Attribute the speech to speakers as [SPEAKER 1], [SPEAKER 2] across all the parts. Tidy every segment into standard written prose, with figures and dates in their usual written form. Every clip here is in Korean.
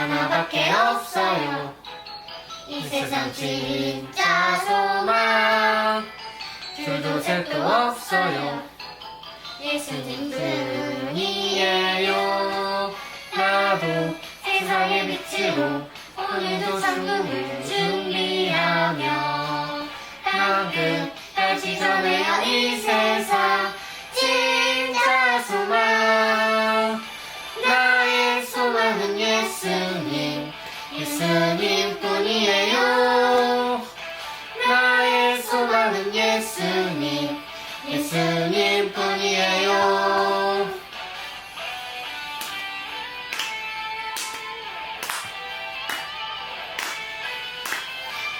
[SPEAKER 1] 하나밖에 없어요. 이 세상 진짜 소망 둘도 셋도 없어요. 예수님 뿐이에요. 나도 세상의 빛으로 오늘도 천국을 준비하며 끝까지 전해요 이 세상 진짜 소망. 나의 소망은 예수님, 예수님 뿐이에요. 나의 소망은 예수님, 예수님 뿐이에요.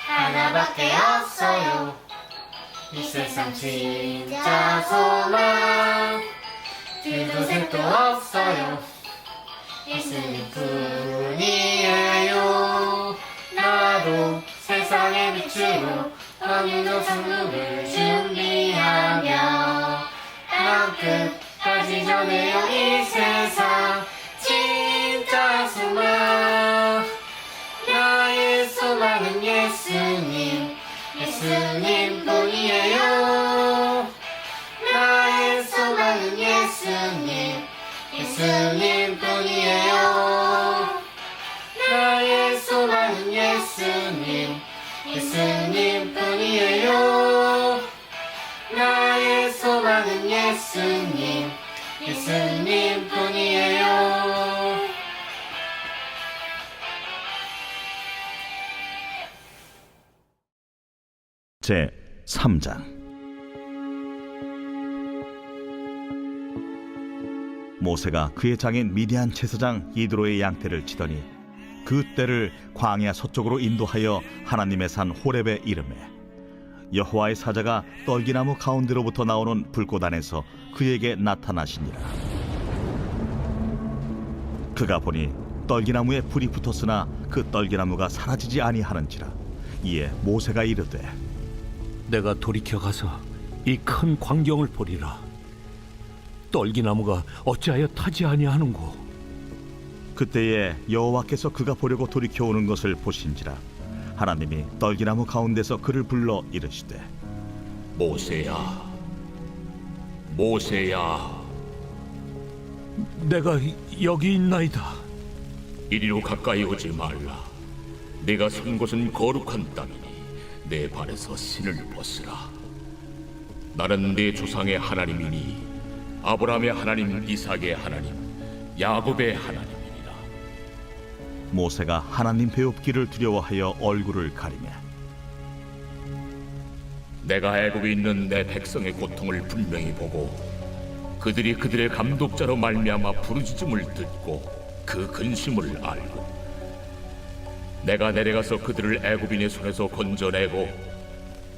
[SPEAKER 1] 하나밖에 없어요. 이 세상 진짜 소망 둘도 셋도 없어요. 예수님 뿐이에요. 나도 세상의 빛으로 오늘도 천국을 준비하며 끝까지 전해요 이 세상 진짜 소망. 나의 소망은 예수님, 예수님 뿐이에요. 나의 소망은 예수님, 예수님 뿐이에요. 나의 소망은 예수님, 예수님 뿐이에요. 나의 소망은 예수님, 예수님 뿐이에요.
[SPEAKER 2] 제 3장. 모세가 그의 장인 미디안 제사장 이드로의 양떼를 치더니 그 떼를 광야 서쪽으로 인도하여 하나님의 산 호렙에 이르매 여호와의 사자가 떨기나무 가운데로부터 나오는 불꽃 안에서 그에게 나타나시니라. 그가 보니 떨기나무에 불이 붙었으나 그 떨기나무가 사라지지 아니하는지라. 이에 모세가 이르되
[SPEAKER 3] 내가 돌이켜 가서 이 큰 광경을 보리라. 떨기나무가 어찌하여 타지 아니하는고.
[SPEAKER 2] 그때에 여호와께서 그가 보려고 돌이켜 오는 것을 보신지라. 하나님이 떨기나무 가운데서 그를 불러 이르시되
[SPEAKER 4] 모세야, 모세야.
[SPEAKER 3] 내가 여기 있나이다.
[SPEAKER 4] 이리로 가까이 오지 말라. 내가 선 곳은 거룩한 땅이니 내 발에서 신을 벗으라. 나는 내 조상의 하나님이니 아브라함의 하나님, 이삭의 하나님, 야곱의 하나님이니라.
[SPEAKER 2] 모세가 하나님 배웁기를 두려워하여 얼굴을 가리매
[SPEAKER 4] 내가 애굽에 있는 내 백성의 고통을 분명히 보고 그들이 그들의 감독자로 말미암아 부르짖음을 듣고 그 근심을 알고 내가 내려가서 그들을 애굽인의 손에서 건져내고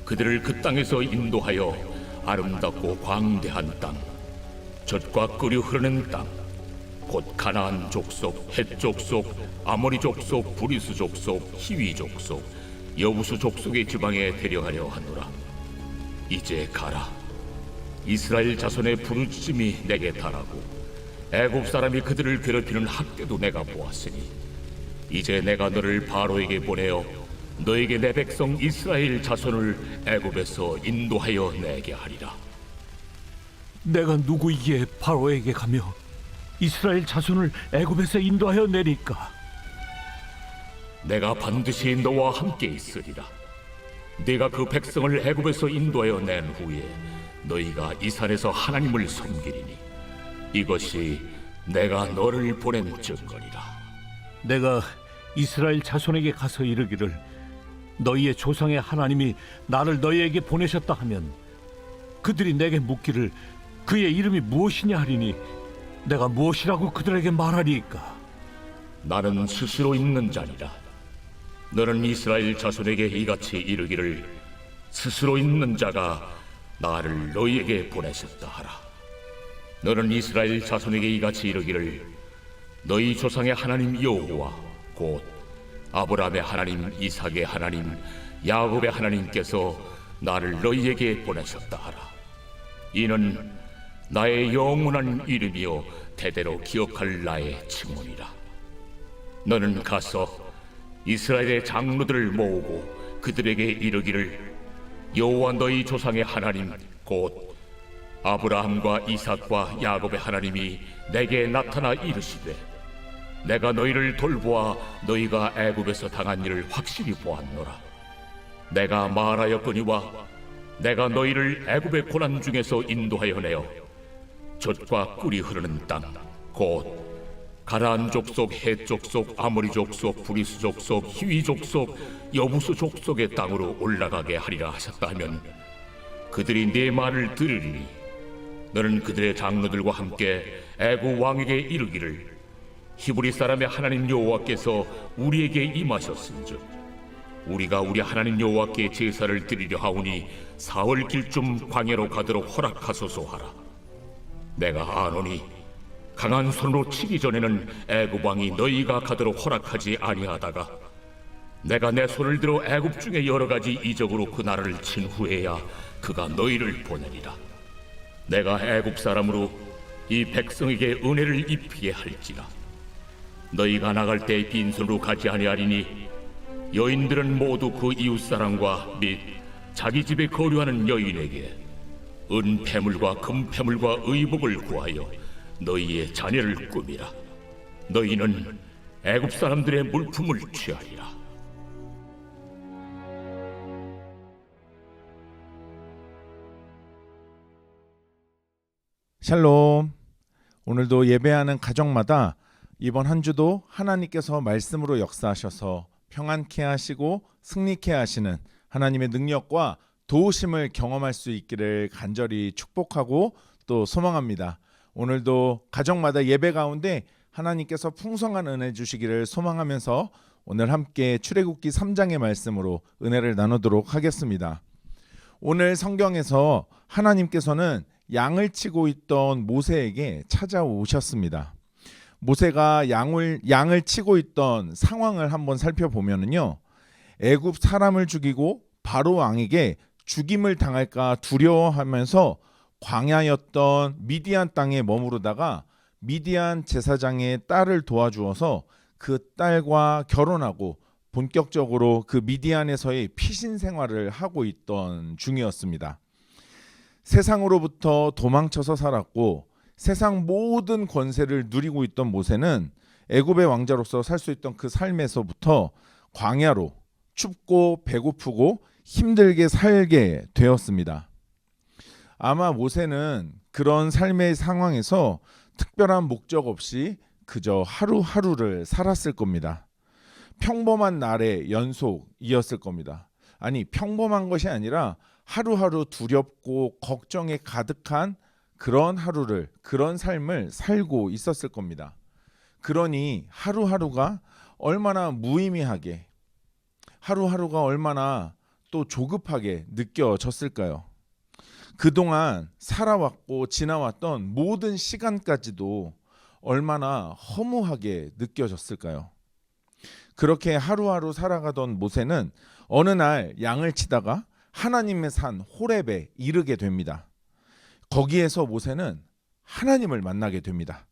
[SPEAKER 4] 그들을 그 땅에서 인도하여 아름답고 광대한 땅, 젖과 꿀이 흐르는 땅, 곧 가나안 족속, 헷 족속, 아모리 족속, 브리스 족속, 히위 족속, 여부수 족속의 지방에 데려가려 하노라. 이제 가라. 이스라엘 자손의 부르짖음이 내게 달하고 애굽 사람이 그들을 괴롭히는 학대도 내가 보았으니 이제 내가 너를 바로에게 보내어 너에게 내 백성 이스라엘 자손을 애굽에서 인도하여 내게 하리라.
[SPEAKER 3] 내가 누구이기에 바로에게 가며 이스라엘 자손을 애굽에서 인도하여 내릴까?
[SPEAKER 4] 내가 반드시 너와 함께 있으리라. 네가 그 백성을 애굽에서 인도하여 낸 후에 너희가 이 산에서 하나님을 섬기리니 이것이 내가 너를 보낸 증거리라.
[SPEAKER 3] 내가 이스라엘 자손에게 가서 이르기를 너희의 조상의 하나님이 나를 너희에게 보내셨다 하면 그들이 내게 묻기를 그의 이름이 무엇이냐 하리니 내가 무엇이라고 그들에게 말하리이까?
[SPEAKER 4] 나는 스스로 있는 자니라. 너는 이스라엘 자손에게 이같이 이르기를 스스로 있는 자가 나를 너희에게 보내셨다 하라. 너는 이스라엘 자손에게 이같이 이르기를 너희 조상의 하나님 여호와 곧 아브라함의 하나님, 이삭의 하나님, 야곱의 하나님께서 나를 너희에게 보내셨다 하라. 이는 나의 영원한 이름이요 대대로 기억할 나의 칭호니라. 너는 가서 이스라엘의 장로들을 모으고 그들에게 이르기를 여호와 너희 조상의 하나님 곧 아브라함과 이삭과 야곱의 하나님이 내게 나타나 이르시되 내가 너희를 돌보아 너희가 애굽에서 당한 일을 확실히 보았노라. 내가 말하였거니와 내가 너희를 애굽의 고난 중에서 인도하여 내어 젖과 꿀이 흐르는 땅 곧 가나안 족속, 헷 족속, 아모리 족속, 브리스 족속, 히위 족속, 여부스 족속의 땅으로 올라가게 하리라 하셨다 하면 그들이 네 말을 들으리니 너는 그들의 장로들과 함께 애굽 왕에게 이르기를 히브리 사람의 하나님 여호와께서 우리에게 임하셨은즉 우리가 우리 하나님 여호와께 제사를 드리려 하오니 사흘 길쯤 광야로 가도록 허락하소서 하라. 내가 아노니 강한 손으로 치기 전에는 애굽 왕이 너희가 가도록 허락하지 아니하다가 내가 내 손을 들어 애굽 중에 여러 가지 이적으로 그 나라를 친 후에야 그가 너희를 보내리라. 내가 애굽 사람으로 이 백성에게 은혜를 입히게 할지라. 너희가 나갈 때 빈손으로 가지 아니하리니 여인들은 모두 그 이웃 사람과 및 자기 집에 거류하는 여인에게 은폐물과 금폐물과 의복을 구하여 너희의 자녀를 꾸미라. 너희는 애굽 사람들의 물품을 취하리라.
[SPEAKER 5] 샬롬. 오늘도 예배하는 가정마다 이번 한 주도 하나님께서 말씀으로 역사하셔서 평안케 하시고 승리케 하시는 하나님의 능력과 도우심을 경험할 수 있기를 간절히 축복하고 또 소망합니다. 오늘도 가정마다 예배 가운데 하나님께서 풍성한 은혜 주시기를 소망하면서 오늘 함께 출애굽기 3장의 말씀으로 은혜를 나누도록 하겠습니다. 오늘 성경에서 하나님께서는 양을 치고 있던 모세에게 찾아오셨습니다. 모세가 양을 치고 있던 상황을 한번 살펴보면요, 애굽 사람을 죽이고 바로 왕에게 죽임을 당할까 두려워하면서 광야였던 미디안 땅에 머무르다가 미디안 제사장의 딸을 도와주어서 그 딸과 결혼하고 본격적으로 그 미디안에서의 피신 생활을 하고 있던 중이었습니다. 세상으로부터 도망쳐서 살았고 세상 모든 권세를 누리고 있던 모세는 애굽의 왕자로서 살 수 있던 그 삶에서부터 광야로 춥고 배고프고 힘들게 살게 되었습니다. 아마 모세는 그런 삶의 상황에서 특별한 목적 없이 그저 하루하루를 살았을 겁니다. 평범한 날의 연속이었을 겁니다. 아니, 평범한 것이 아니라 하루하루 두렵고 걱정에 가득한 그런 하루를, 그런 삶을 살고 있었을 겁니다. 그러니 하루하루가 얼마나 무의미하게, 하루하루가 얼마나 또 조급하게 느껴졌을까요? 그동안 살아왔고 지나왔던 모든 시간까지도 얼마나 허무하게 느껴졌을까요? 그렇게 하루하루 살아가던 모세는 어느 날 양을 치다가 하나님의 산 호렙에 이르게 됩니다. 거기에서 모세는 하나님을 만나게 됩니다.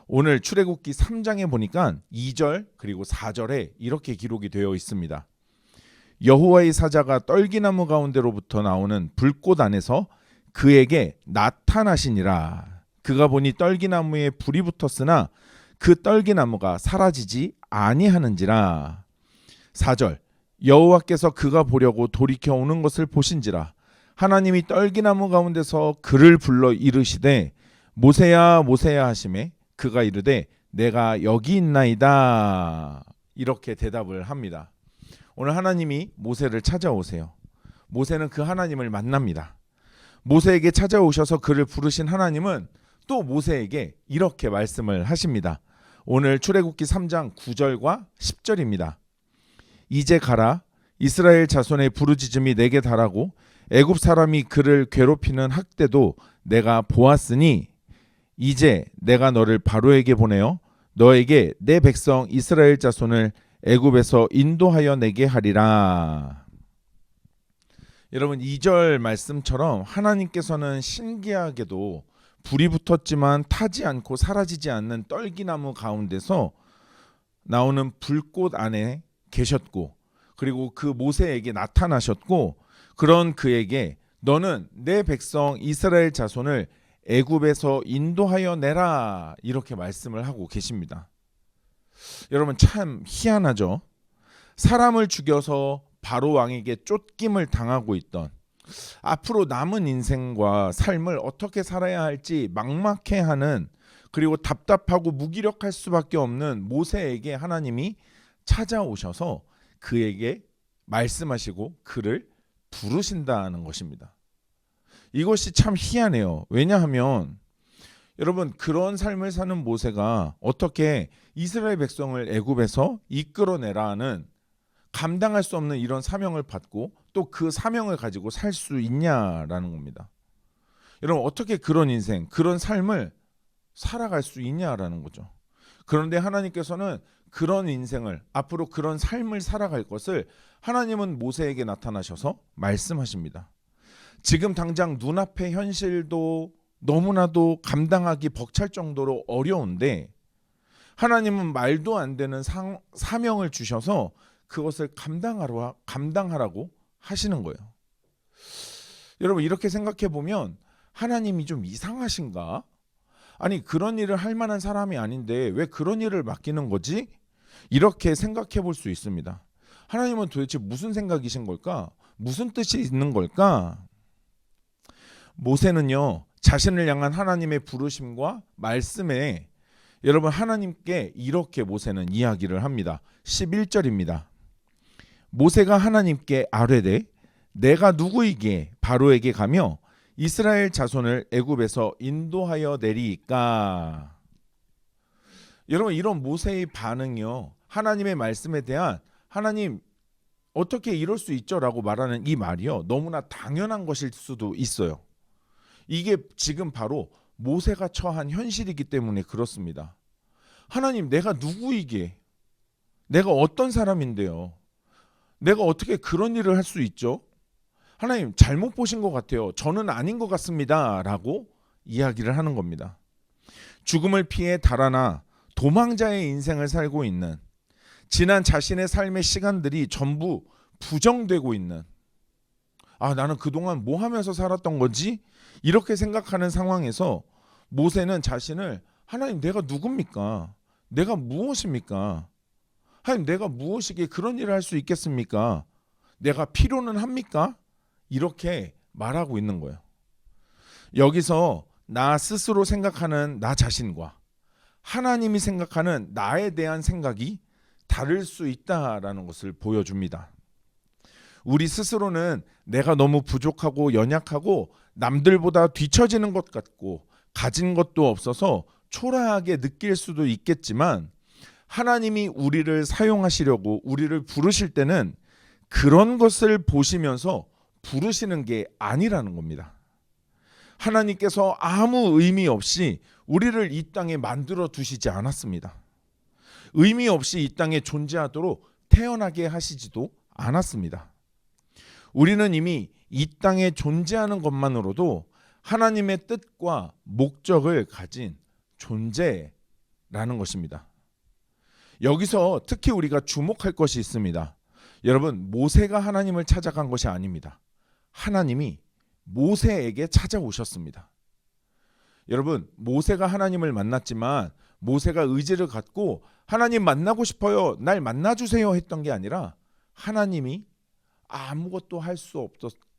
[SPEAKER 5] 오늘 출애굽기 3장에 보니까 2절 그리고 4절에 이렇게 기록이 되어 있습니다. 여호와의 사자가 떨기나무 가운데로부터 나오는 불꽃 안에서 그에게 나타나시니라. 그가 보니 떨기나무에 불이 붙었으나 그 떨기나무가 사라지지 아니하는지라. 4절 여호와께서 그가 보려고 돌이켜 오는 것을 보신지라. 하나님이 떨기나무 가운데서 그를 불러 이르시되 모세야 모세야 하시매 그가 이르되 내가 여기 있나이다. 이렇게 대답을 합니다. 오늘 하나님이 모세를 찾아오세요. 모세는 그 하나님을 만납니다. 모세에게 찾아오셔서 그를 부르신 하나님은 또 모세에게 이렇게 말씀을 하십니다. 오늘 출애굽기 3장 9절과 10절입니다. 이제 가라. 이스라엘 자손의 부르짖음이 내게 달하고 애굽 사람이 그를 괴롭히는 학대도 내가 보았으니 이제 내가 너를 바로에게 보내어 너에게 내 백성 이스라엘 자손을 애굽에서 인도하여 내게 하리라. 여러분, 2절 말씀처럼 하나님께서는 신기하게도 불이 붙었지만 타지 않고 사라지지 않는 떨기나무 가운데서 나오는 불꽃 안에 계셨고, 그리고 그 모세에게 나타나셨고, 그런 그에게 너는 내 백성 이스라엘 자손을 애굽에서 인도하여 내라, 이렇게 말씀을 하고 계십니다. 여러분, 참 희한하죠. 사람을 죽여서 바로 왕에게 쫓김을 당하고 있던, 앞으로 남은 인생과 삶을 어떻게 살아야 할지 막막해하는, 그리고 답답하고 무기력할 수밖에 없는 모세에게 하나님이 찾아오셔서 그에게 말씀하시고 그를 부르신다는 것입니다. 이것이 참 희한해요. 왜냐하면 여러분, 그런 삶을 사는 모세가 어떻게 이스라엘 백성을 애굽에서 이끌어내라는 감당할 수 없는 이런 사명을 받고 또 그 사명을 가지고 살 수 있냐라는 겁니다. 여러분, 어떻게 그런 인생, 그런 삶을 살아갈 수 있냐라는 거죠. 그런데 하나님께서는 그런 인생을, 앞으로 그런 삶을 살아갈 것을 하나님은 모세에게 나타나셔서 말씀하십니다. 지금 당장 눈앞의 현실도 너무나도 감당하기 벅찰 정도로 어려운데 하나님은 말도 안 되는 사명을 주셔서 그것을 감당하라고 하시는 거예요. 여러분, 이렇게 생각해 보면 하나님이 좀 이상하신가? 아니, 그런 일을 할 만한 사람이 아닌데 왜 그런 일을 맡기는 거지? 이렇게 생각해 볼 수 있습니다. 하나님은 도대체 무슨 생각이신 걸까? 무슨 뜻이 있는 걸까? 모세는요, 자신을 향한 하나님의 부르심과 말씀에 여러분, 하나님께 이렇게 모세는 이야기를 합니다. 11절입니다. 모세가 하나님께 아뢰되 내가 누구이기에 바로에게 가며 이스라엘 자손을 애굽에서 인도하여 내리이까. 여러분, 이런 모세의 반응이요, 하나님의 말씀에 대한 하나님 어떻게 이럴 수 있죠? 라고 말하는 이 말이요, 너무나 당연한 것일 수도 있어요. 이게 지금 바로 모세가 처한 현실이기 때문에 그렇습니다. 하나님, 내가 누구이기에, 내가 어떤 사람인데요, 내가 어떻게 그런 일을 할 수 있죠? 하나님, 잘못 보신 것 같아요. 저는 아닌 것 같습니다. 라고 이야기를 하는 겁니다. 죽음을 피해 달아나 도망자의 인생을 살고 있는, 지난 자신의 삶의 시간들이 전부 부정되고 있는, 나는 그동안 뭐 하면서 살았던 거지? 이렇게 생각하는 상황에서 모세는 자신을, 하나님, 내가 누굽니까? 내가 무엇입니까? 하나님, 내가 무엇이기에 그런 일을 할 수 있겠습니까? 내가 필요는 합니까? 이렇게 말하고 있는 거예요. 여기서 나 스스로 생각하는 나 자신과 하나님이 생각하는 나에 대한 생각이 다를 수 있다라는 것을 보여줍니다. 우리 스스로는 내가 너무 부족하고 연약하고 남들보다 뒤처지는 것 같고 가진 것도 없어서 초라하게 느낄 수도 있겠지만, 하나님이 우리를 사용하시려고 우리를 부르실 때는 그런 것을 보시면서 부르시는 게 아니라는 겁니다. 하나님께서 아무 의미 없이 우리를 이 땅에 만들어 두시지 않았습니다. 의미 없이 이 땅에 존재하도록 태어나게 하시지도 않았습니다. 우리는 이미 이 땅에 존재하는 것만으로도 하나님의 뜻과 목적을 가진 존재라는 것입니다. 여기서 특히 우리가 주목할 것이 있습니다. 여러분, 모세가 하나님을 찾아간 것이 아닙니다. 하나님이 모세에게 찾아오셨습니다. 여러분, 모세가 하나님을 만났지만 모세가 의지를 갖고 하나님 만나고 싶어요, 날 만나주세요 했던 게 아니라 하나님이 아무것도 할 수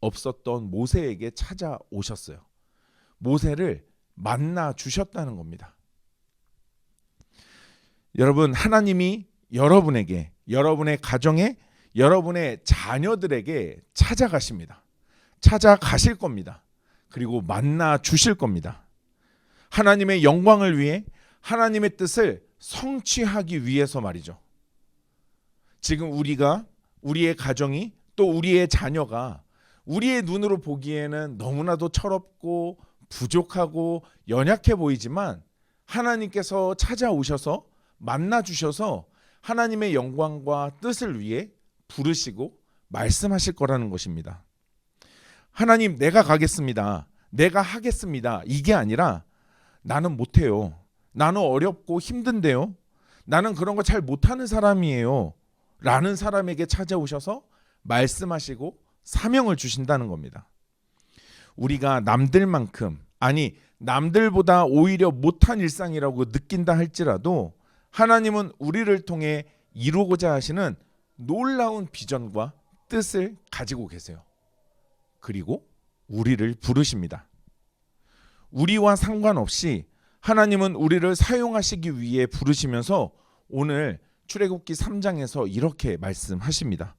[SPEAKER 5] 없었던 모세에게 찾아오셨어요. 모세를 만나 주셨다는 겁니다. 여러분, 하나님이 여러분에게, 여러분의 가정에, 여러분의 자녀들에게 찾아가십니다. 찾아가실 겁니다. 그리고 만나 주실 겁니다. 하나님의 영광을 위해, 하나님의 뜻을 성취하기 위해서 말이죠. 지금 우리가, 우리의 가정이, 또 우리의 자녀가 우리의 눈으로 보기에는 너무나도 철없고 부족하고 연약해 보이지만 하나님께서 찾아오셔서 만나 주셔서 하나님의 영광과 뜻을 위해 부르시고 말씀하실 거라는 것입니다. 하나님, 내가 가겠습니다, 내가 하겠습니다, 이게 아니라 나는 못해요, 나는 어렵고 힘든데요, 나는 그런 거 잘 못하는 사람이에요 라는 사람에게 찾아오셔서 말씀하시고 사명을 주신다는 겁니다. 우리가 남들만큼, 아니 남들보다 오히려 못한 일상이라고 느낀다 할지라도 하나님은 우리를 통해 이루고자 하시는 놀라운 비전과 뜻을 가지고 계세요. 그리고 우리를 부르십니다. 우리와 상관없이 하나님은 우리를 사용하시기 위해 부르시면서 오늘 출애굽기 3장에서 이렇게 말씀하십니다.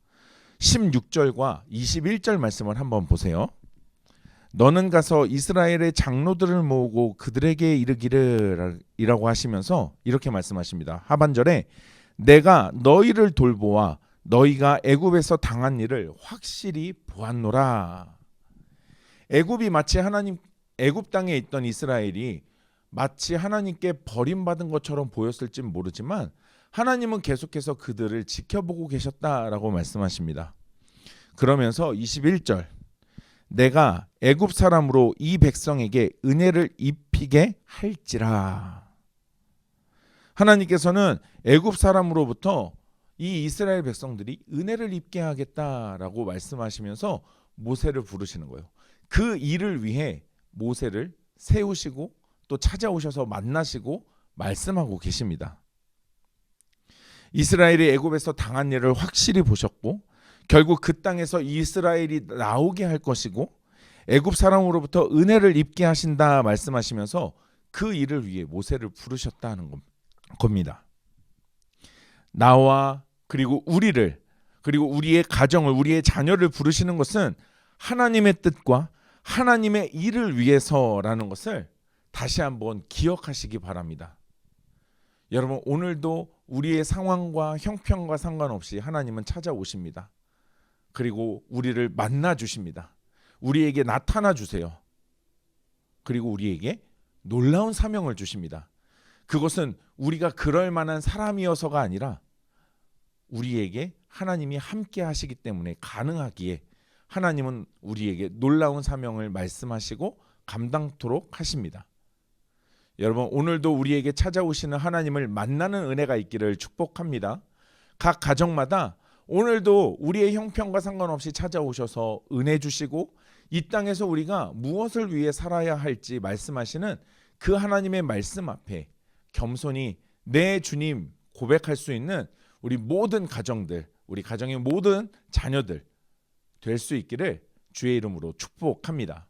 [SPEAKER 5] 16절과 21절 말씀을 한번 보세요. 너는 가서 이스라엘의 장로들을 모으고 그들에게 이르기를 이라고 하시면서 이렇게 말씀하십니다. 하반절에 내가 너희를 돌보아 너희가 애굽에서 당한 일을 확실히 보았노라. 애굽이 마치 애굽 땅에 있던 이스라엘이 마치 하나님께 버림받은 것처럼 보였을지 모르지만 하나님은 계속해서 그들을 지켜보고 계셨다라고 말씀하십니다. 그러면서 21절 내가 애굽 사람으로 이 백성에게 은혜를 입히게 할지라. 하나님께서는 애굽 사람으로부터 이 이스라엘 백성들이 은혜를 입게 하겠다라고 말씀하시면서 모세를 부르시는 거예요. 그 일을 위해 모세를 세우시고 또 찾아오셔서 만나시고 말씀하고 계십니다. 이스라엘이 애굽에서 당한 일을 확실히 보셨고 결국 그 땅에서 이스라엘이 나오게 할 것이고 애굽 사람으로부터 은혜를 입게 하신다 말씀하시면서 그 일을 위해 모세를 부르셨다는 겁니다. 나와 그리고 우리를 그리고 우리의 가정을 우리의 자녀를 부르시는 것은 하나님의 뜻과 하나님의 일을 위해서라는 것을 다시 한번 기억하시기 바랍니다. 여러분 오늘도 우리의 상황과 형편과 상관없이 하나님은 찾아오십니다. 그리고 우리를 만나 주십니다. 우리에게 나타나 주세요. 그리고 우리에게 놀라운 사명을 주십니다. 그것은 우리가 그럴 만한 사람이어서가 아니라 우리에게 하나님이 함께 하시기 때문에 가능하기에 하나님은 우리에게 놀라운 사명을 말씀하시고 감당토록 하십니다. 여러분 오늘도 우리에게 찾아오시는 하나님을 만나는 은혜가 있기를 축복합니다. 각 가정마다 오늘도 우리의 형편과 상관없이 찾아오셔서 은혜 주시고 이 땅에서 우리가 무엇을 위해 살아야 할지 말씀하시는 그 하나님의 말씀 앞에 겸손히 내 주님 고백할 수 있는 우리 모든 가정들, 우리 가정의 모든 자녀들 될 수 있기를 주의 이름으로 축복합니다.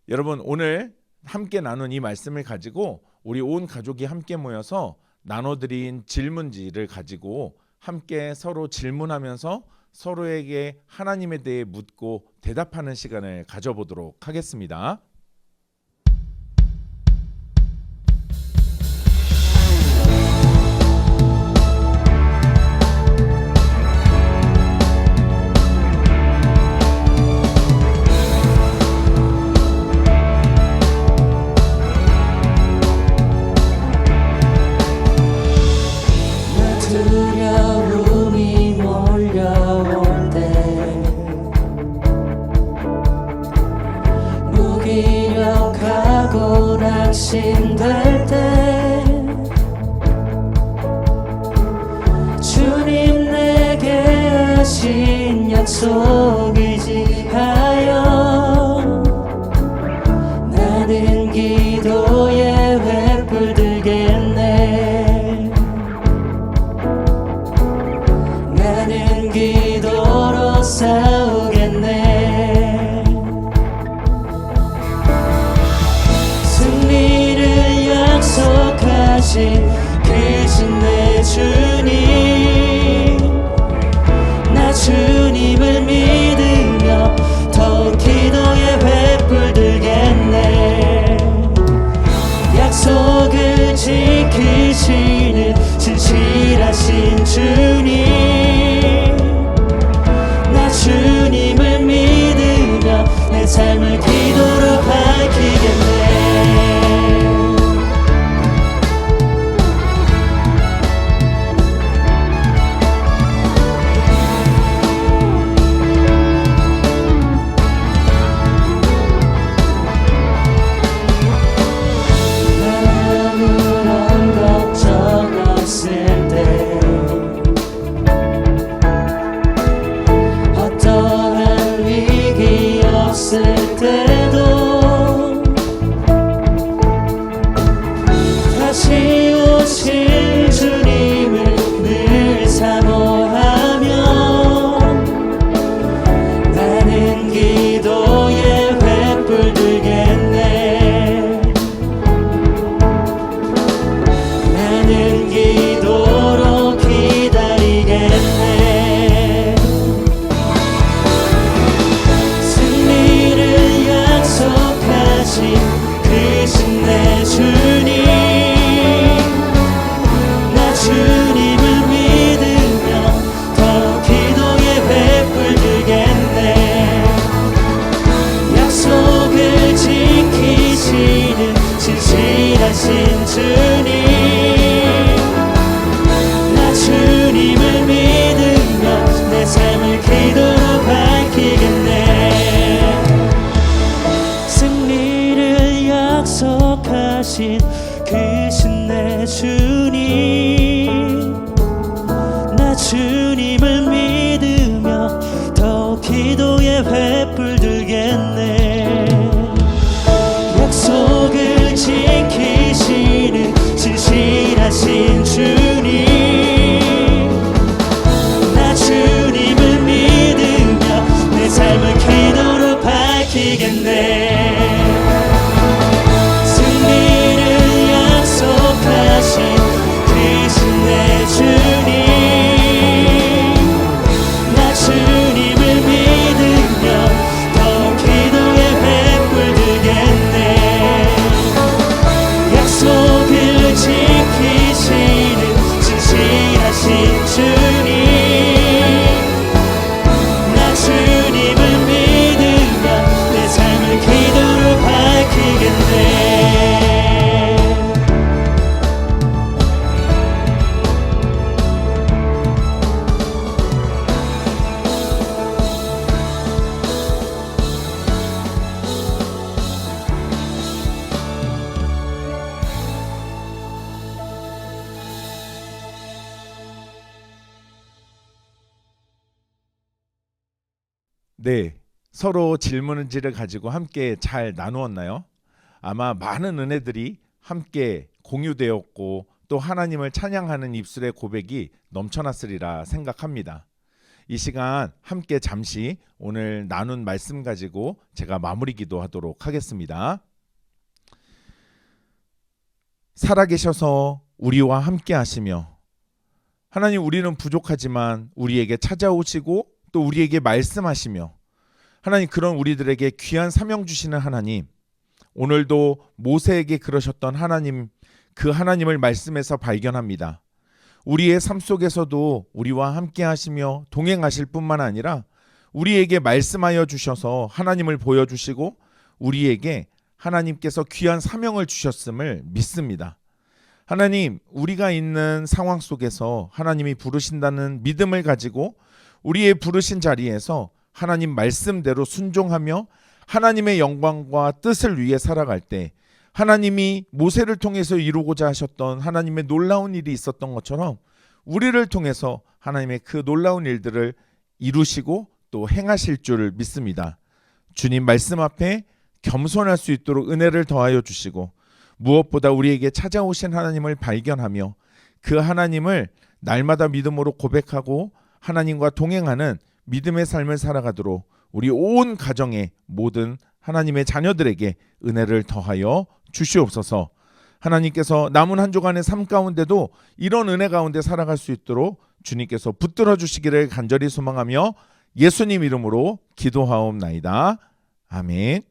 [SPEAKER 5] 여러분 오늘 함께 나눈 이 말씀을 가지고 우리 온 가족이 함께 모여서 나눠드린 질문지를 가지고 함께 서로 질문하면서 서로에게 하나님에 대해 묻고 대답하는 시간을 가져보도록 하겠습니다.
[SPEAKER 1] 두려움이 몰려올 때 무기력하고 낙심될 때 주님 내게 하신 약속 의지하여 나는 기도에 횃불 들겠네. 나는 기도로 싸우겠네. 승리를 약속하신 크신 내 주님, 나 주님을 믿으며 더욱 기도에 횃불 들겠네. 약속을 지키시는 진실하신 주님, 나 주님을 믿으며 내 삶을 기도로 밝히겠네. 크신 내 주님 나 주님을 믿으며 더 기도에 횃불 들겠네 약속을 지키시는 진실하신 주님 나 주님을 믿으며 내 삶을 기도로 밝히겠네 승리를 약속하신 크신 내 주님 나 주님을 믿으며 더 기도에 횃불 들겠네 약속을 지키시는 진실하신 주님 나 주님을 믿으며 내 삶을 기도로 밝히겠네 승리를 약속하신 크신 내 주님 나 주님을 믿으며 더 기도에 횃불 들겠네 약속을 지키시는 진실하신 주님 나 주님을 믿으며 내 삶을 기도로 밝히겠네
[SPEAKER 5] 네, 서로 질문지를 가지고 함께 잘 나누었나요? 아마 많은 은혜들이 함께 공유되었고 또 하나님을 찬양하는 입술의 고백이 넘쳐났으리라 생각합니다. 이 시간 함께 잠시 오늘 나눈 말씀 가지고 제가 마무리 기도하도록 하겠습니다. 살아계셔서 우리와 함께 하시며 하나님 우리는 부족하지만 우리에게 찾아오시고 또 우리에게 말씀하시며 하나님 그런 우리들에게 귀한 사명 주시는 하나님 오늘도 모세에게 그러셨던 하나님 그 하나님을 말씀에서 발견합니다. 우리의 삶 속에서도 우리와 함께 하시며 동행하실 뿐만 아니라 우리에게 말씀하여 주셔서 하나님을 보여주시고 우리에게 하나님께서 귀한 사명을 주셨음을 믿습니다. 하나님 우리가 있는 상황 속에서 하나님이 부르신다는 믿음을 가지고 우리의 부르신 자리에서 하나님 말씀대로 순종하며 하나님의 영광과 뜻을 위해 살아갈 때 하나님이 모세를 통해서 이루고자 하셨던 하나님의 놀라운 일이 있었던 것처럼 우리를 통해서 하나님의 그 놀라운 일들을 이루시고 또 행하실 줄 믿습니다. 주님 말씀 앞에 겸손할 수 있도록 은혜를 더하여 주시고 무엇보다 우리에게 찾아오신 하나님을 발견하며 그 하나님을 날마다 믿음으로 고백하고 하나님과 동행하는 믿음의 삶을 살아가도록 우리 온 가정의 모든 하나님의 자녀들에게 은혜를 더하여 주시옵소서. 하나님께서 남은 한 주간의 삶 가운데도 이런 은혜 가운데 살아갈 수 있도록 주님께서 붙들어 주시기를 간절히 소망하며 예수님 이름으로 기도하옵나이다. 아멘.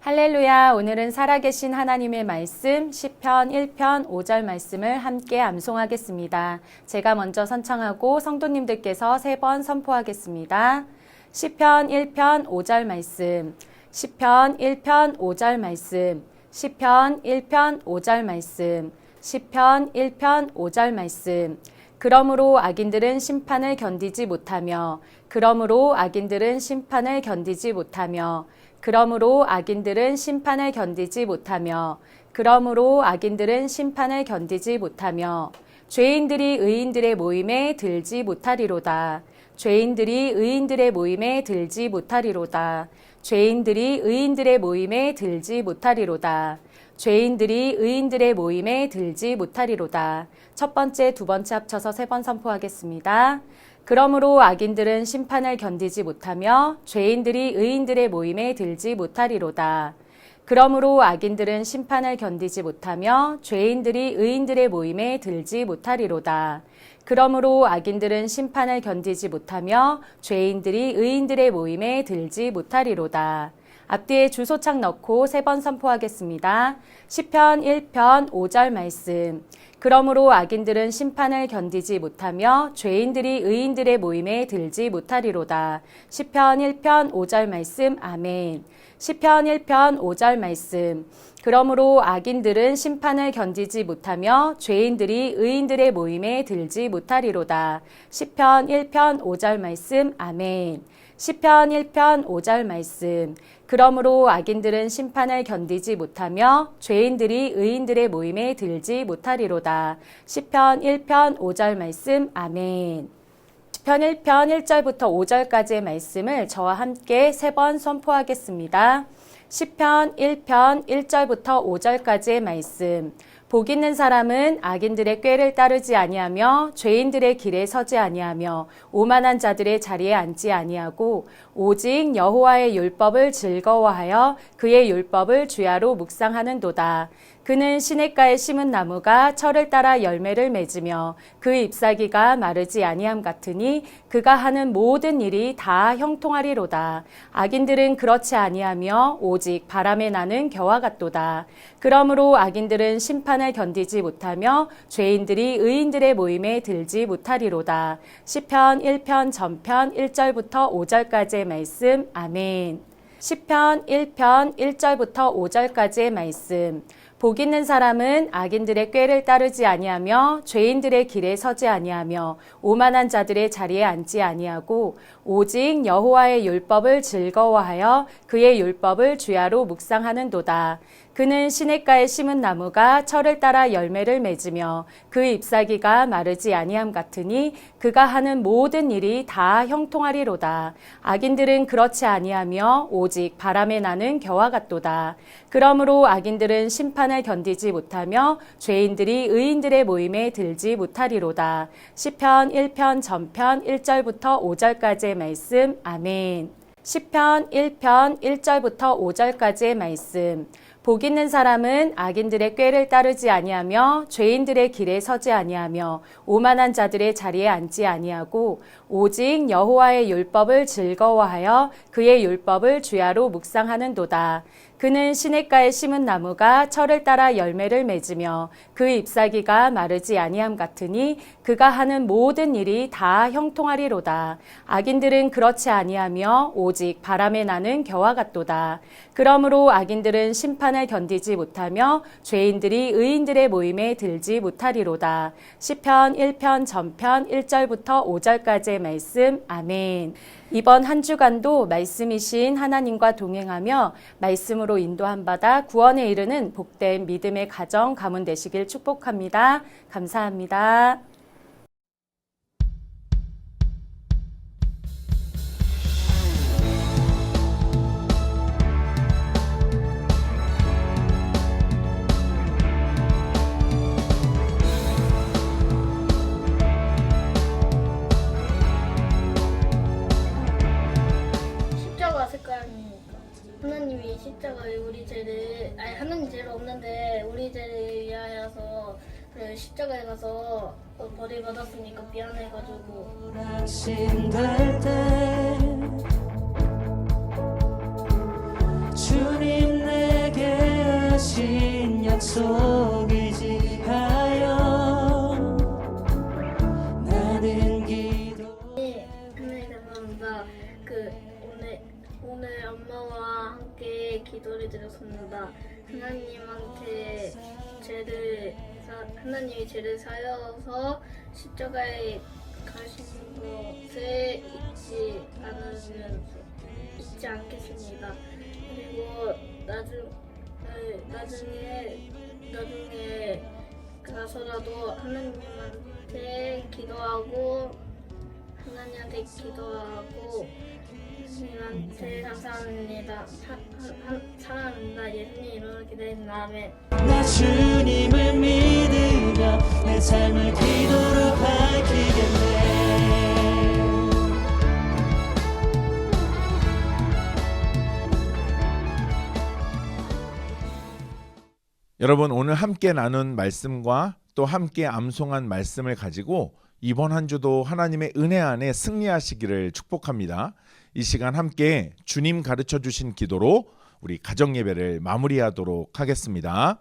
[SPEAKER 6] 할렐루야. 오늘은 살아계신 하나님의 말씀 시편 1편 5절 말씀을 함께 암송하겠습니다. 제가 먼저 선창하고 성도님들께서 3번 선포하겠습니다. 시편 1편 5절 말씀, 시편 1편 5절 말씀, 시편 1편 5절 말씀, 시편 1편 5절 말씀. 그러므로 악인들은 심판을 견디지 못하며, 그러므로 악인들은 심판을 견디지 못하며, 그러므로 악인들은 심판을 견디지 못하며, 그러므로 악인들은 심판을 견디지 못하며, 죄인들이 의인들의 모임에 들지 못하리로다. 죄인들이 의인들의 모임에 들지 못하리로다. 죄인들이 의인들의 모임에 들지 못하리로다. 죄인들이 의인들의 모임에 들지 못하리로다. 첫 번째, 두 번째 합쳐서 3번 선포하겠습니다. 그러므로 악인들은 심판을 견디지 못하며 죄인들이 의인들의 모임에 들지 못하리로다. 그러므로 악인들은 심판을 견디지 못하며 죄인들이 의인들의 모임에 들지 못하리로다. 그러므로 악인들은 심판을 견디지 못하며 죄인들이 의인들의 모임에 들지 못하리로다. 앞뒤에 주소창 넣고 3번 선포하겠습니다. 시편 1편 5절 말씀. 그러므로 악인들은 심판을 견디지 못하며 죄인들이 의인들의 모임에 들지 못하리로다. 시편 1편 5절 말씀. 아멘. 시편 1편 5절 말씀. 그러므로 악인들은 심판을 견디지 못하며 죄인들이 의인들의 모임에 들지 못하리로다. 시편 1편 5절 말씀. 아멘. 시편 1편 5절 말씀. 그러므로 악인들은 심판을 견디지 못하며 죄인들이 의인들의 모임에 들지 못하리로다. 시편 1편 5절 말씀. 아멘. 시편 1편 1절부터 5절까지의 말씀을 저와 함께 3번 선포하겠습니다. 시편 1편 1절부터 5절까지의 말씀. 복 있는 사람은 악인들의 꾀를 따르지 아니하며 죄인들의 길에 서지 아니하며 오만한 자들의 자리에 앉지 아니하고 오직 여호와의 율법을 즐거워하여 그의 율법을 주야로 묵상하는도다. 그는 시냇가에 심은 나무가 철을 따라 열매를 맺으며 그 잎사귀가 마르지 아니함 같으니 그가 하는 모든 일이 다 형통하리로다. 악인들은 그렇지 아니하며 오직 바람에 나는 겨와 같도다. 그러므로 악인들은 심판을 견디지 못하며 죄인들이 의인들의 모임에 들지 못하리로다. 시편 1편 전편 1절부터 5절까지의 말씀. 아멘. 시편 1편 1절부터 5절까지의 말씀. 복 있는 사람은 악인들의 꾀를 따르지 아니하며 죄인들의 길에 서지 아니하며 오만한 자들의 자리에 앉지 아니하고 오직 여호와의 율법을 즐거워하여 그의 율법을 주야로 묵상하는도다. 그는 시냇가에 심은 나무가 철을 따라 열매를 맺으며 그 잎사귀가 마르지 아니함 같으니 그가 하는 모든 일이 다 형통하리로다. 악인들은 그렇지 아니하며 오직 바람에 나는 겨와 같도다. 그러므로 악인들은 심판을 견디지 못하며 죄인들이 의인들의 모임에 들지 못하리로다. 시편 1편 전편 1절부터 5절까지의 말씀. 아멘. 시편 1편 1절부터 5절까지의 말씀. 복 있는 사람은 악인들의 꾀를 따르지 아니하며 죄인들의 길에 서지 아니하며 오만한 자들의 자리에 앉지 아니하고 오직 여호와의 율법을 즐거워하여 그의 율법을 주야로 묵상하는도다. 그는 시냇가에 심은 나무가 철을 따라 열매를 맺으며 그 잎사귀가 마르지 아니함 같으니 그가 하는 모든 일이 다 형통하리로다. 악인들은 그렇지 아니하며 오직 바람에 나는 겨와 같도다. 그러므로 악인들은 심판을 견디지 못하며 죄인들이 의인들의 모임에 들지 못하리로다. 시편 1편 전편 1절부터 5절까지의 말씀. 아멘. 이번 한 주간도 말씀이신 하나님과 동행하며 말씀으로 인도한 바다 구원에 이르는 복된 믿음의 가정 가문 되시길 축복합니다. 감사합니다.
[SPEAKER 7] 십자가 왔을 거 아닙니까? 하나님이 십자가에 우리 죄를 하나님 죄를 없는데 우리 죄를 위하여서 그 십자가에 가서 벌을 받았으니까 미안해가지고
[SPEAKER 1] 낙심될 때 주님 내게 하신 약속 의지하여 나는 기도해.
[SPEAKER 7] 하나님 감사합니다. 오늘 엄마와 함께 기도를 드렸습니다. 하나님이 죄를 사여서 십자가에 가신 것을 잊지 않겠습니다. 그리고 나중에 가서라도 하나님한테 기도하고 하나님한테 감사합니다. 사랑합니다. 예수님 이름으로 기도했습니다. 아멘.
[SPEAKER 1] 나 주님을 믿으며 내 삶을 기도로 밝히겠네.
[SPEAKER 5] 여러분, 오늘 함께 나눈 말씀과 또 함께 암송한 말씀을 가지고 이번 한 주도 하나님의 은혜 안에 승리하시기를 축복합니다. 이 시간 함께 주님 가르쳐 주신 기도로 우리 가정 예배를 마무리하도록 하겠습니다.